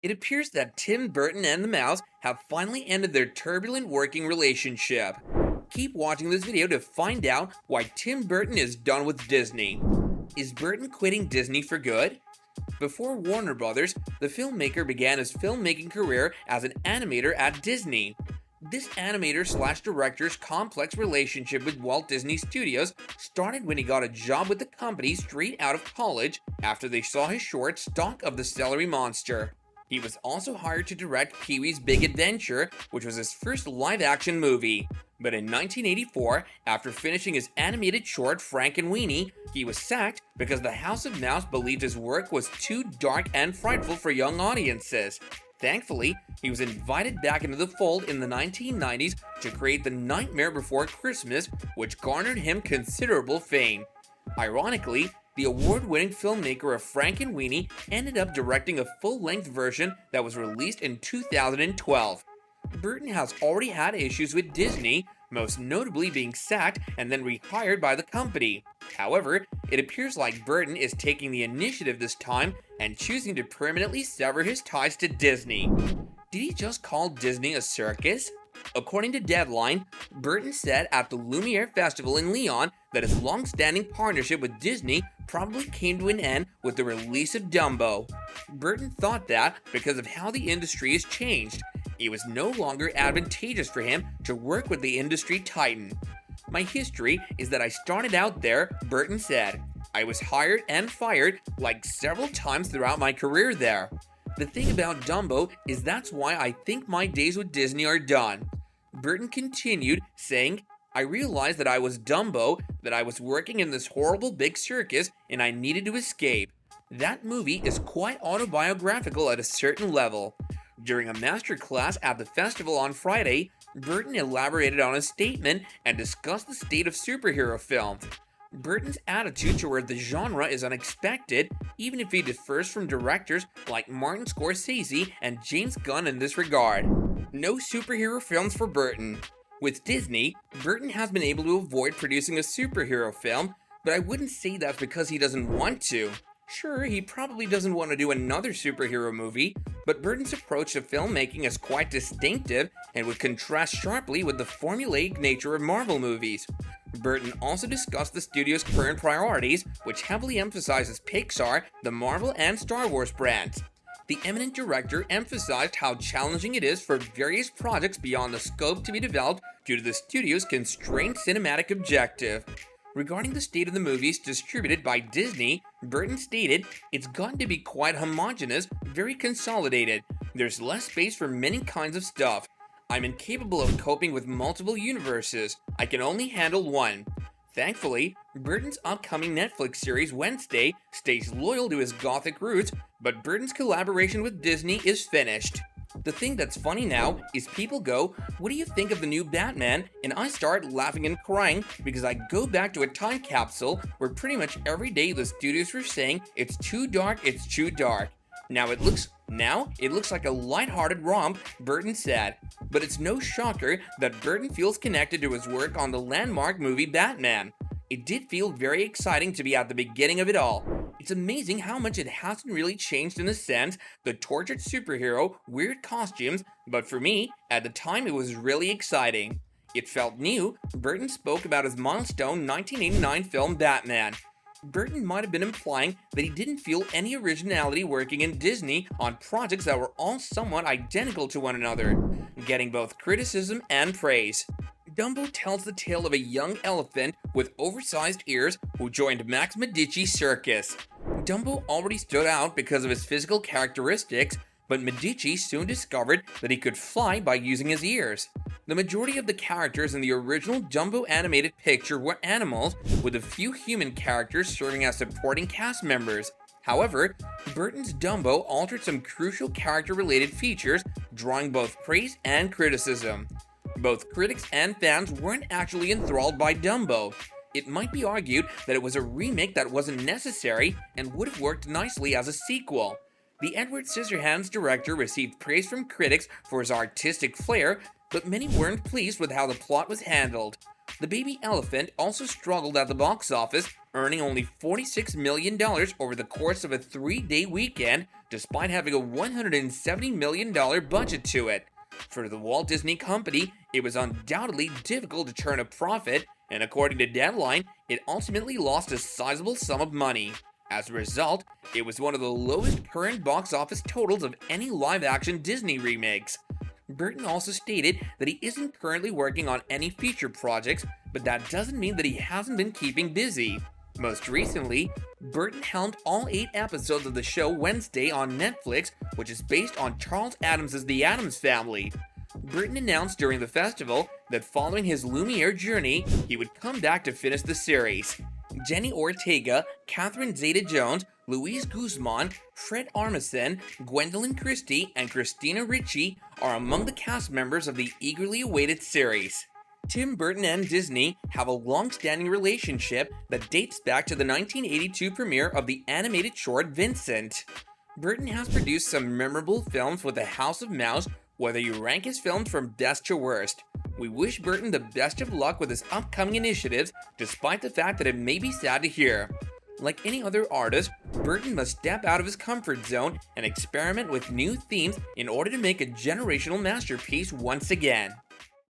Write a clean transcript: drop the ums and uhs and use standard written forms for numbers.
It appears that Tim Burton and the mouse have finally ended their turbulent working relationship. Keep watching this video to find out why Tim Burton is done with Disney. Is Burton quitting Disney for good? Before Warner Brothers, the filmmaker began his filmmaking career as an animator at Disney. This animator/director's complex relationship with Walt Disney Studios started when he got a job with the company straight out of college after they saw his short Stalk of the Celery Monster. He was also hired to direct Pee-wee's Big Adventure, which was his first live-action movie. But in 1984, after finishing his animated short Frankenweenie, he was sacked because the House of Mouse believed his work was too dark and frightful for young audiences. Thankfully, he was invited back into the fold in the 1990s to create The Nightmare Before Christmas, which garnered him considerable fame. Ironically, the award-winning filmmaker of Frankenweenie ended up directing a full-length version that was released in 2012. Burton has already had issues with Disney, most notably being sacked and then rehired by the company. However, it appears like Burton is taking the initiative this time and choosing to permanently sever his ties to Disney. Did he just call Disney a circus? According to Deadline, Burton said at the Lumiere Festival in Lyon that his long-standing partnership with Disney probably came to an end with the release of Dumbo. Burton thought that, because of how the industry has changed, it was no longer advantageous for him to work with the industry titan. "My history is that I started out there," Burton said. "I was hired and fired like several times throughout my career there. The thing about Dumbo is that's why I think my days with Disney are done." Burton continued, saying, "I realized that I was Dumbo, that I was working in this horrible big circus, and I needed to escape." That movie is quite autobiographical at a certain level. During a masterclass at the festival on Friday, Burton elaborated on his statement and discussed the state of superhero films. Burton's attitude toward the genre is unexpected, even if he differs from directors like Martin Scorsese and James Gunn in this regard. No superhero films for Burton. With Disney, Burton has been able to avoid producing a superhero film, but I wouldn't say that's because he doesn't want to. Sure, he probably doesn't want to do another superhero movie, but Burton's approach to filmmaking is quite distinctive and would contrast sharply with the formulaic nature of Marvel movies. Burton also discussed the studio's current priorities, which heavily emphasizes Pixar, the Marvel, and Star Wars brands. The eminent director emphasized how challenging it is for various projects beyond the scope to be developed due to the studio's constrained cinematic objective. Regarding the state of the movies distributed by Disney, Burton stated, "It's gotten to be quite homogeneous, very consolidated. There's less space for many kinds of stuff. I'm incapable of coping with multiple universes. I can only handle one." Thankfully, Burton's upcoming Netflix series Wednesday stays loyal to his gothic roots, but Burton's collaboration with Disney is finished. The thing that's funny now is people go, "What do you think of the new Batman?" And I start laughing and crying because I go back to a time capsule where pretty much every day the studios were saying, "It's too dark, it's too dark." Now it looks like a lighthearted romp, Burton said. But it's no shocker that Burton feels connected to his work on the landmark movie Batman. It did feel very exciting to be at the beginning of it all. It's amazing how much it hasn't really changed in a sense, the tortured superhero, weird costumes, but for me, at the time it was really exciting. It felt new. Burton spoke about his milestone 1989 film Batman. Burton might have been implying that he didn't feel any originality working in Disney on projects that were all somewhat identical to one another, getting both criticism and praise. Dumbo tells the tale of a young elephant with oversized ears who joined Max Medici's circus. Dumbo already stood out because of his physical characteristics, but Medici soon discovered that he could fly by using his ears. The majority of the characters in the original Dumbo animated picture were animals, with a few human characters serving as supporting cast members. However, Burton's Dumbo altered some crucial character-related features, drawing both praise and criticism. Both critics and fans weren't actually enthralled by Dumbo. It might be argued that it was a remake that wasn't necessary and would have worked nicely as a sequel. The Edward Scissorhands director received praise from critics for his artistic flair, but many weren't pleased with how the plot was handled. The baby elephant also struggled at the box office, earning only $46 million over the course of a 3-day weekend, despite having a $170 million budget to it. For the Walt Disney Company, it was undoubtedly difficult to turn a profit, and according to Deadline, it ultimately lost a sizable sum of money. As a result, it was one of the lowest current box office totals of any live-action Disney remakes. Burton also stated that he isn't currently working on any feature projects, but that doesn't mean that he hasn't been keeping busy. Most recently, Burton helmed all 8 episodes of the show Wednesday on Netflix, which is based on Charles Addams' The Addams Family. Burton announced during the festival that following his Lumiere journey, he would come back to finish the series. Jenny Ortega, Catherine Zeta-Jones, Luis Guzman, Fred Armisen, Gwendolyn Christie, and Christina Ricci are among the cast members of the eagerly awaited series. Tim Burton and Disney have a long-standing relationship that dates back to the 1982 premiere of the animated short Vincent. Burton has produced some memorable films with The House of Mouse, whether you rank his films from best to worst. We wish Burton the best of luck with his upcoming initiatives, despite the fact that it may be sad to hear. Like any other artist, Burton must step out of his comfort zone and experiment with new themes in order to make a generational masterpiece once again.